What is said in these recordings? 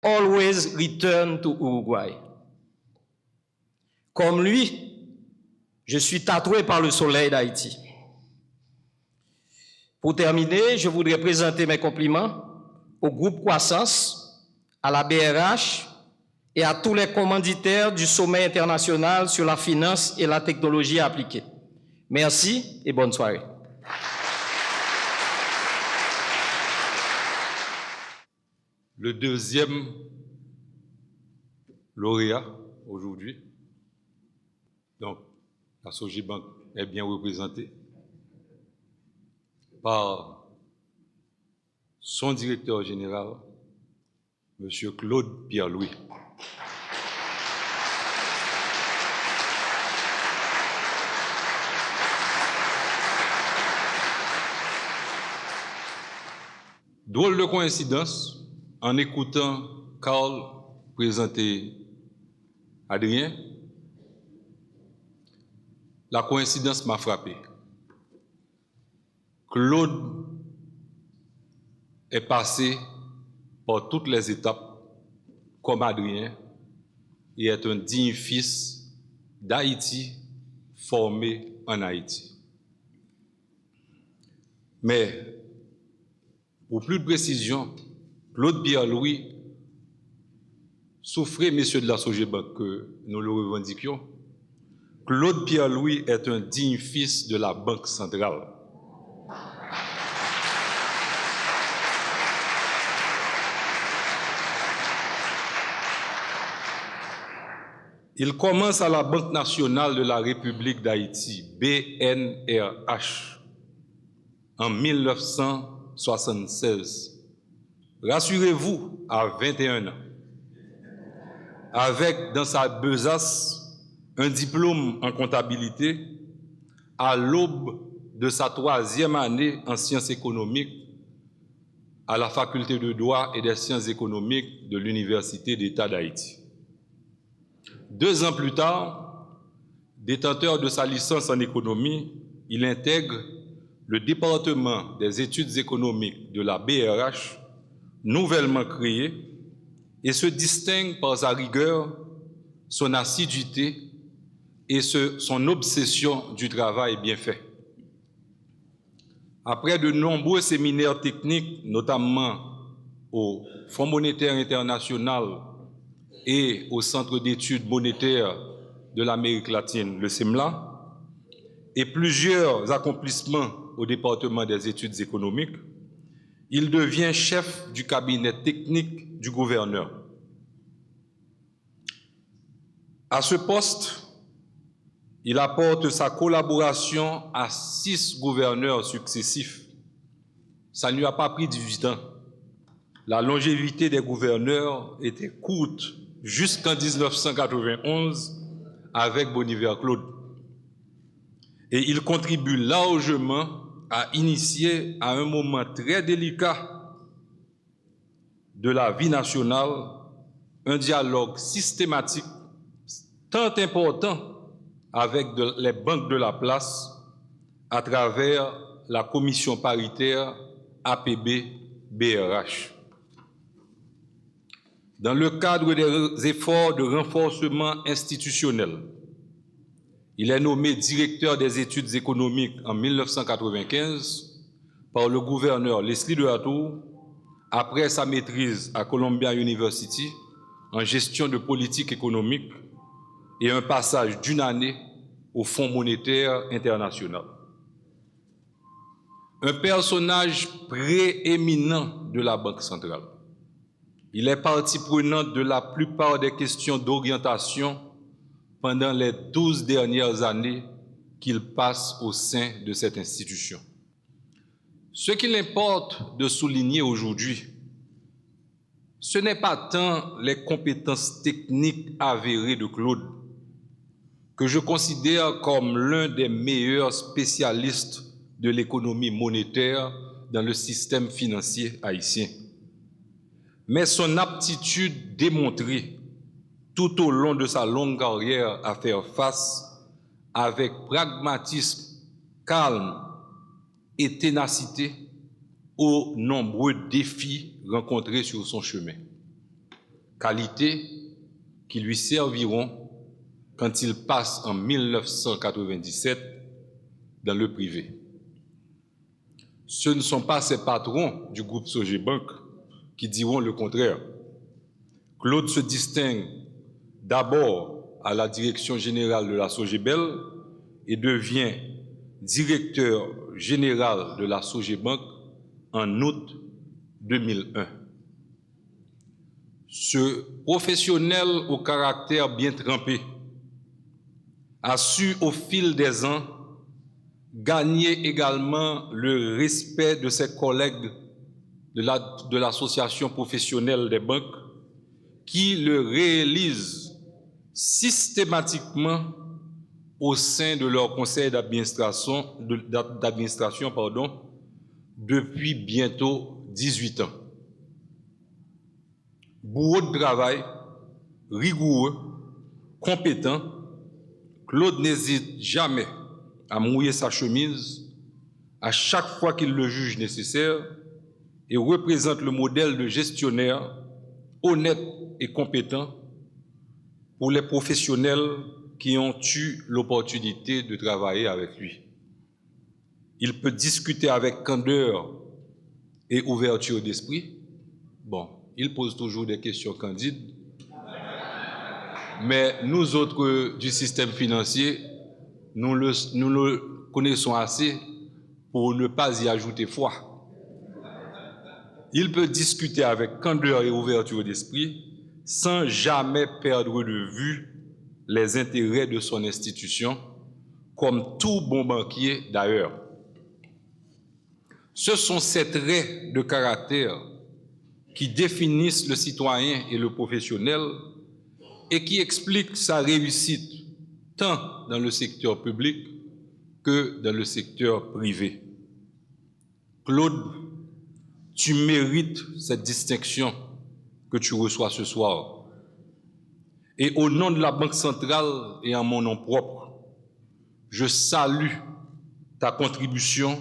always return to Uruguay. Comme lui, je suis tatoué par le soleil d'Haïti. Pour terminer, je voudrais présenter mes compliments au groupe Croissance, à la BRH et à tous les commanditaires du sommet international sur la finance et la technologie appliquée. Merci et bonne soirée. Le deuxième lauréat aujourd'hui, donc la Sojibank est bien représentée par son directeur général, M. Claude Pierre-Louis. Drôle de coïncidence, en écoutant Carl présenter Adrien, la coïncidence m'a frappé. Claude est passé par toutes les étapes comme Adrien et est un digne fils d'Haïti formé en Haïti. Mais pour plus de précision, Claude Pierre-Louis souffrait, messieurs de la Sojibank, que nous le revendiquions. Claude Pierre-Louis est un digne fils de la Banque centrale. Il commence à la Banque nationale de la République d'Haïti, BNRH, en 1976. Rassurez-vous, à 21 ans, avec dans sa besace un diplôme en comptabilité, à l'aube de sa 3e année en sciences économiques à la faculté de droit et des sciences économiques de l'Université d'État d'Haïti. 2 ans plus tard, détenteur de sa licence en économie, il intègre le département des études économiques de la BRH, nouvellement créé, et se distingue par sa rigueur, son assiduité et son obsession du travail bien fait. Après de nombreux séminaires techniques, notamment au Fonds monétaire international et au Centre d'études monétaires de l'Amérique latine, le CEMLA, et plusieurs accomplissements au département des études économiques, il devient chef du cabinet technique du gouverneur. À ce poste, il apporte sa collaboration à 6 gouverneurs successifs. Ça ne lui a pas pris 18 ans. La longévité des gouverneurs était courte jusqu'en 1991 avec Boniver Claude. Et il contribue largement à initier à un moment très délicat de la vie nationale un dialogue systématique tant important avec les banques de la place à travers la commission paritaire APB-BRH. Dans le cadre des efforts de renforcement institutionnel, il est nommé directeur des études économiques en 1995 par le gouverneur Leslie de Latour, après sa maîtrise à Columbia University en gestion de politique économique et un passage d'1 année au Fonds monétaire international. Un personnage prééminent de la Banque centrale. Il est partie prenante de la plupart des questions d'orientation pendant les 12 dernières années qu'il passe au sein de cette institution. Ce qu'il importe de souligner aujourd'hui, ce n'est pas tant les compétences techniques avérées de Claude, que je considère comme l'un des meilleurs spécialistes de l'économie monétaire dans le système financier haïtien, mais son aptitude démontrée tout au long de sa longue carrière à faire face avec pragmatisme, calme et ténacité aux nombreux défis rencontrés sur son chemin. qualités qui lui serviront quand il passe en 1997 dans le privé. Ce ne sont pas ces patrons du groupe Sogebank qui diront le contraire. Claude se distingue d'abord à la direction générale de la Sogebel et devient directeur général de la Sogebank en août 2001. Ce professionnel au caractère bien trempé a su au fil des ans gagner également le respect de ses collègues de l'association professionnelle des banques qui le réalisent systématiquement au sein de leur conseil d'administration depuis bientôt 18 ans. Bourreau de travail, rigoureux, compétent, Claude n'hésite jamais à mouiller sa chemise à chaque fois qu'il le juge nécessaire et représente le modèle de gestionnaire honnête et compétent pour les professionnels qui ont eu l'opportunité de travailler avec lui. Il peut discuter avec candeur et ouverture d'esprit. Bon, il pose toujours des questions candides, mais nous autres du système financier, nous le connaissons assez pour ne pas y ajouter foi. Il peut discuter avec candeur et ouverture d'esprit sans jamais perdre de vue les intérêts de son institution, comme tout bon banquier d'ailleurs. Ce sont ces traits de caractère qui définissent le citoyen et le professionnel et qui expliquent sa réussite tant dans le secteur public que dans le secteur privé. Claude, tu mérites cette distinction que tu reçois ce soir. Et au nom de la Banque centrale et en mon nom propre, je salue ta contribution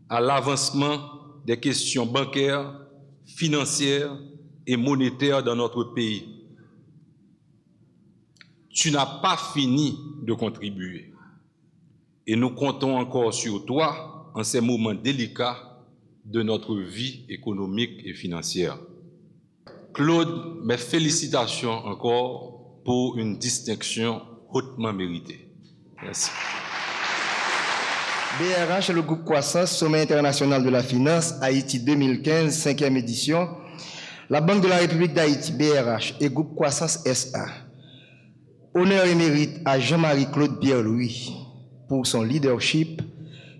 à l'avancement des questions bancaires, financières et monétaires dans notre pays. Tu n'as pas fini de contribuer. Et nous comptons encore sur toi en ces moments délicats de notre vie économique et financière. Claude, mes félicitations encore pour une distinction hautement méritée. Merci. BRH et le groupe Croissance, Sommet international de la finance, Haïti 2015, 5e édition. La Banque de la République d'Haïti, BRH et groupe Croissance SA. Honneur et mérite à Jean-Marie Claude Pierre-Louis pour son leadership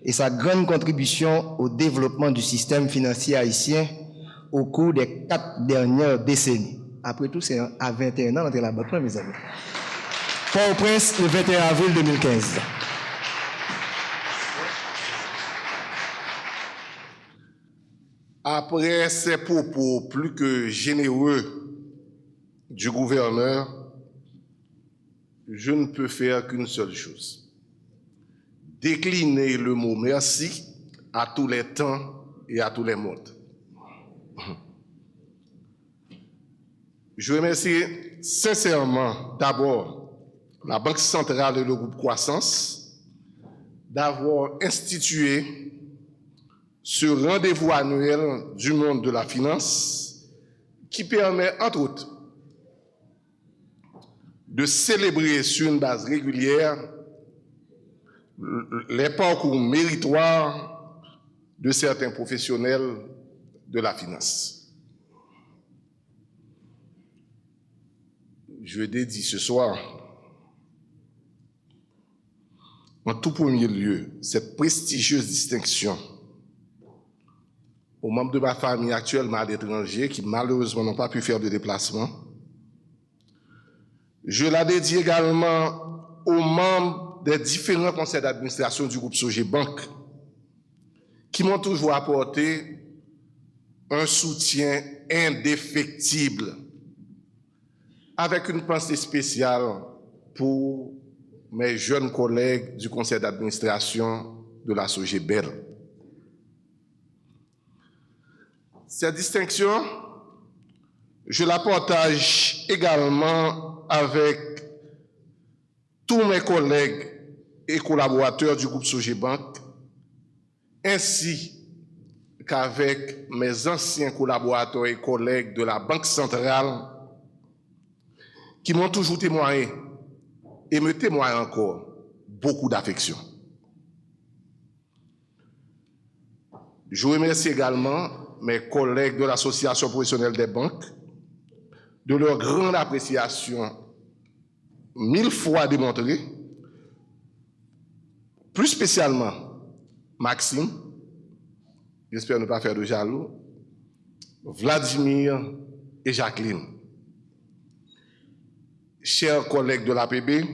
et sa grande contribution au développement du système financier haïtien au cours des 4 dernières décennies. Après tout, c'est à 21 ans dans la banque, mes amis. Port-au-Prince, le 21 avril 2015. Après ces propos plus que généreux du gouverneur, je ne peux faire qu'une seule chose. Décliner le mot merci à tous les temps et à tous les modes. Je remercie sincèrement d'abord la Banque centrale et le groupe Croissance d'avoir institué ce rendez-vous annuel du monde de la finance qui permet, entre autres, de célébrer sur une base régulière les parcours méritoires de certains professionnels de la finance. Je dédie ce soir, en tout premier lieu, cette prestigieuse distinction aux membres de ma famille actuellement à l'étranger qui malheureusement n'ont pas pu faire de déplacement. Je la dédie également aux membres des différents conseils d'administration du groupe Sogebank qui m'ont toujours apporté un soutien indéfectible avec une pensée spéciale pour mes jeunes collègues du conseil d'administration de la Sogebel. Cette distinction, Je la partage également avec tous mes collègues et collaborateurs du groupe Sogebank, ainsi qu'avec mes anciens collaborateurs et collègues de la Banque centrale qui m'ont toujours témoigné et me témoignent encore beaucoup d'affection. Je remercie également mes collègues de l'Association professionnelle des banques de leur grande appréciation 1000 fois démontrée, plus spécialement Maxime, j'espère ne pas faire de jaloux, Vladimir et Jacqueline. Chers collègues de l'APB,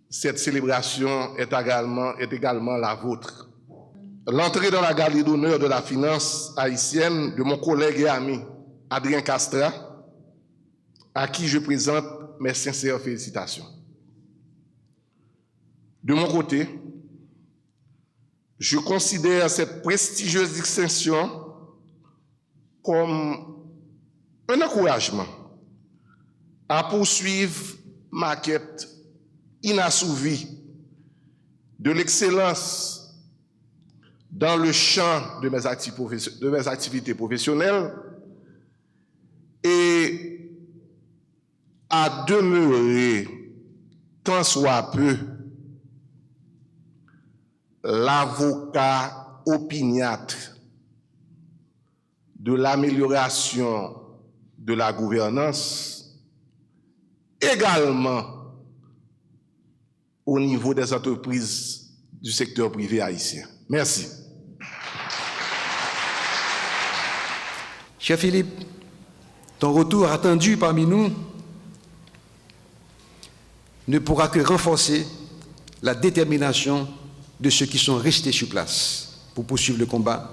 cette célébration est également la vôtre. L'entrée dans la galerie d'honneur de la finance haïtienne de mon collègue et ami Adrien Castra, à qui je présente mes sincères félicitations. De mon côté, je considère cette prestigieuse distinction comme un encouragement à poursuivre ma quête inassouvie de l'excellence dans le champ de mes activités professionnelles et à demeurer, tant soit peu, l'avocat opiniâtre de l'amélioration de la gouvernance, également au niveau des entreprises du secteur privé haïtien. Merci. Cher Philippe, ton retour attendu parmi nous ne pourra que renforcer la détermination de ceux qui sont restés sur place pour poursuivre le combat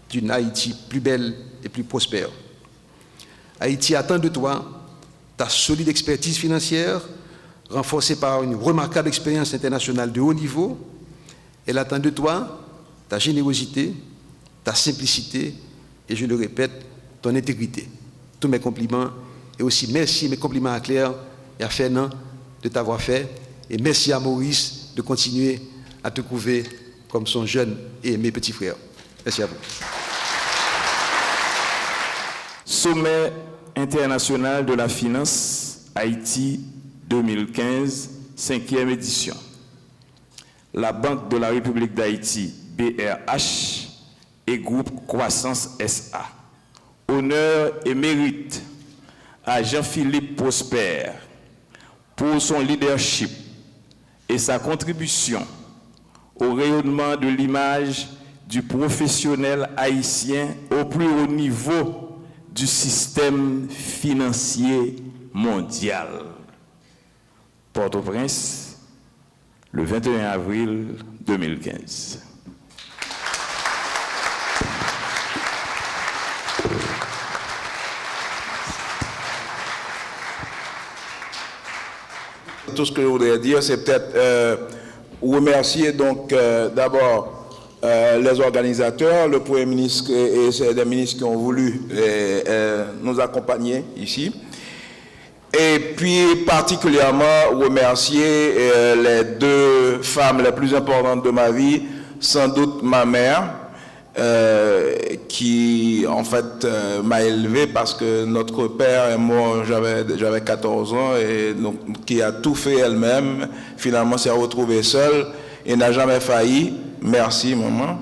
d'une Haïti plus belle et plus prospère. Haïti attend de toi ta solide expertise financière, renforcée par une remarquable expérience internationale de haut niveau. Elle attend de toi ta générosité, ta simplicité et, je le répète, ton intégrité. Tous mes compliments et aussi merci, mes compliments à Claire et à Fernand de t'avoir fait et merci à Maurice de continuer à te trouver comme son jeune et aimé petit frère. Merci à vous. Sommet international de la finance Haïti 2015, 5e édition. La Banque de la République d'Haïti, BRH, et Groupe Croissance SA. Honneur et mérite à Jean-Philippe Prosper pour son leadership et sa contribution au rayonnement de l'image du professionnel haïtien au plus haut niveau du système financier mondial. Port-au-Prince, le 21 avril 2015. Tout ce que je voudrais dire, c'est peut-être remercier donc d'abord les organisateurs, le Premier ministre et les ministres qui ont voulu nous accompagner ici. Et puis particulièrement remercier les deux femmes les plus importantes de ma vie, sans doute ma mère, qui en fait m'a élevé parce que notre père est mort, j'avais 14 ans, et donc qui a tout fait elle-même, finalement s'est retrouvée seule et n'a jamais failli. Merci maman.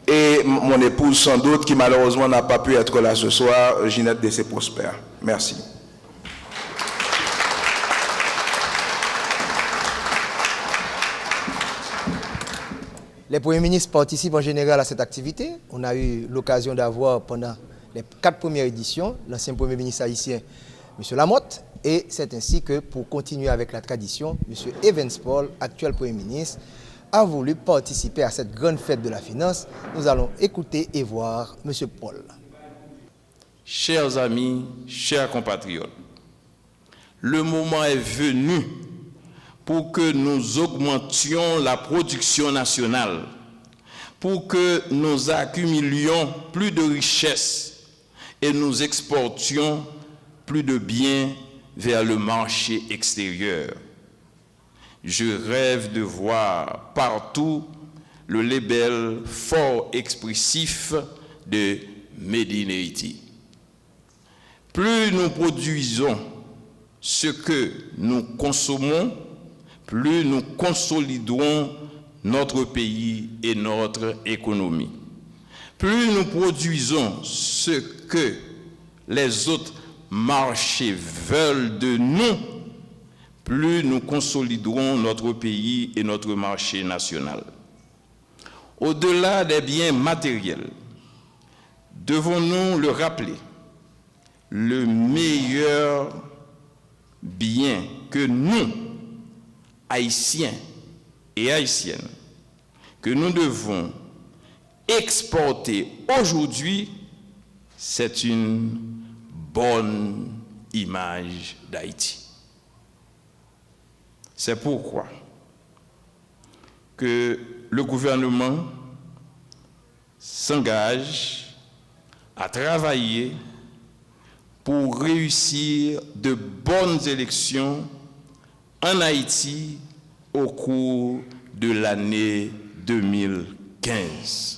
Et mon épouse sans doute, qui malheureusement n'a pas pu être là ce soir, Ginette Dessé-Prosper. Merci. Les premiers ministres participent en général à cette activité. On a eu l'occasion d'avoir pendant les 4 premières éditions l'ancien Premier ministre haïtien, M. Lamotte, et c'est ainsi que pour continuer avec la tradition, M. Evans Paul, actuel Premier ministre, a voulu participer à cette grande fête de la finance. Nous allons écouter et voir M. Paul. Chers amis, chers compatriotes, le moment est venu pour que nous augmentions la production nationale, pour que nous accumulions plus de richesses et nous exportions plus de biens vers le marché extérieur. Je rêve de voir partout le label fort expressif de Made in Haiti. Plus nous produisons ce que nous consommons, plus nous consolidons notre pays et notre économie. Plus nous produisons ce que les autres marchés veulent de nous, plus nous consoliderons notre pays et notre marché national. Au-delà des biens matériels, devons-nous le rappeler, le meilleur bien que nous, Haïtiens et Haïtiennes, que nous devons exporter aujourd'hui, c'est une bonne image d'Haïti. C'est pourquoi que le gouvernement s'engage à travailler pour réussir de bonnes élections en Haïti au cours de l'année 2015.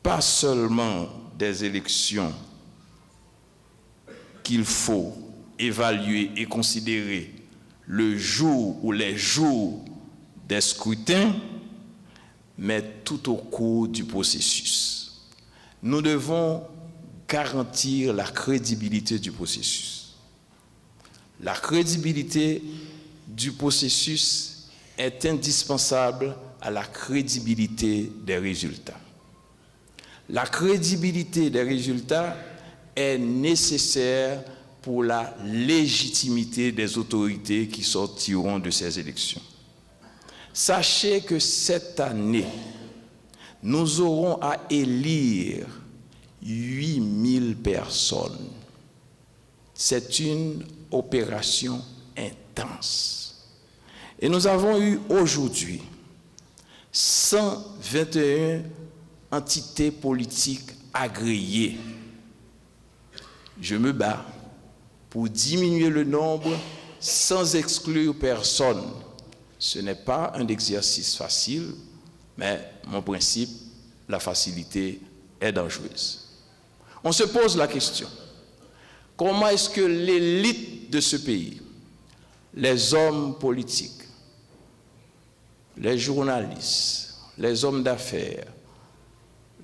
Pas seulement des élections qu'il faut évaluer et considérer le jour ou les jours des scrutins, mais tout au cours du processus. Nous devons garantir la crédibilité du processus. La crédibilité du processus est indispensable à la crédibilité des résultats. La crédibilité des résultats est nécessaire pour la légitimité des autorités qui sortiront de ces élections. Sachez que cette année, nous aurons à élire 8000 personnes. C'est une opération intense. Et nous avons eu aujourd'hui 121 entités politiques agréées. Je me bats pour diminuer le nombre sans exclure personne. Ce n'est pas un exercice facile, mais mon principe, la facilité est dangereuse. On se pose la question, comment est-ce que l'élite de ce pays, les hommes politiques, les journalistes, les hommes d'affaires,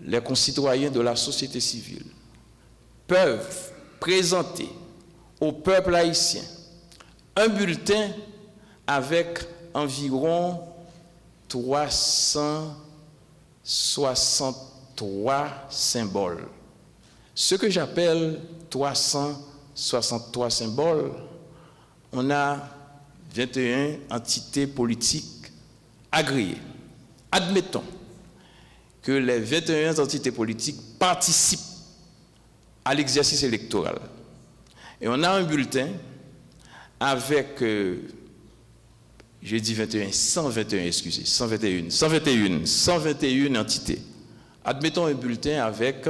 les concitoyens de la société civile peuvent présenter au peuple haïtien un bulletin avec environ 363 symboles. Ce que j'appelle 363 symboles, on a 21 entités politiques agréées. Admettons que les 21 entités politiques participent à l'exercice électoral. Et on a un bulletin avec, j'ai dit 21, 121, excusez, 121 entités. Admettons un bulletin avec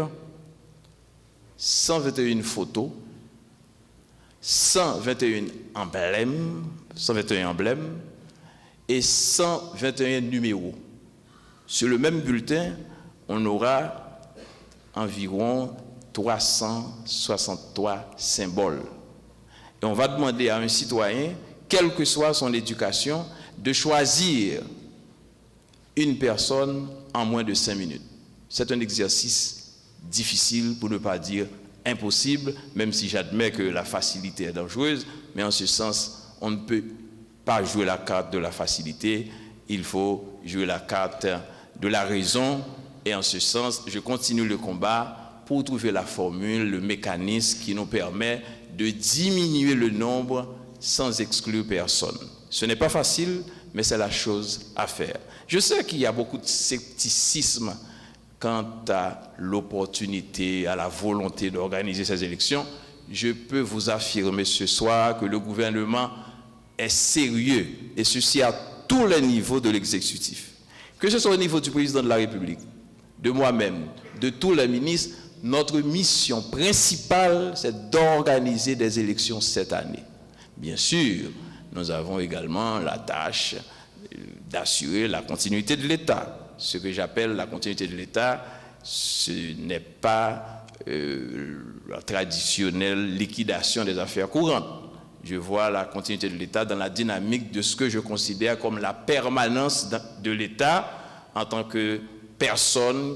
121 photos, 121 emblèmes et 121 numéros. Sur le même bulletin, on aura environ 363 symboles. Et on va demander à un citoyen, quelle que soit son éducation, de choisir une personne en moins de 5 minutes. C'est un exercice difficile, pour ne pas dire impossible, même si j'admets que la facilité est dangereuse, mais en ce sens, on ne peut pas jouer la carte de la facilité, il faut jouer la carte de la raison, et en ce sens, je continue le combat pour trouver la formule, le mécanisme qui nous permet de diminuer le nombre sans exclure personne. Ce n'est pas facile, mais c'est la chose à faire. Je sais qu'il y a beaucoup de scepticisme quant à l'opportunité, à la volonté d'organiser ces élections. Je peux vous affirmer ce soir que le gouvernement est sérieux, et ceci à tous les niveaux de l'exécutif. Que ce soit au niveau du président de la République, de moi-même, de tous les ministres, notre mission principale, c'est d'organiser des élections cette année. Bien sûr, nous avons également la tâche d'assurer la continuité de l'État. Ce que j'appelle la continuité de l'État, ce n'est pas la traditionnelle liquidation des affaires courantes. Je vois la continuité de l'État dans la dynamique de ce que je considère comme la permanence de l'État en tant que personne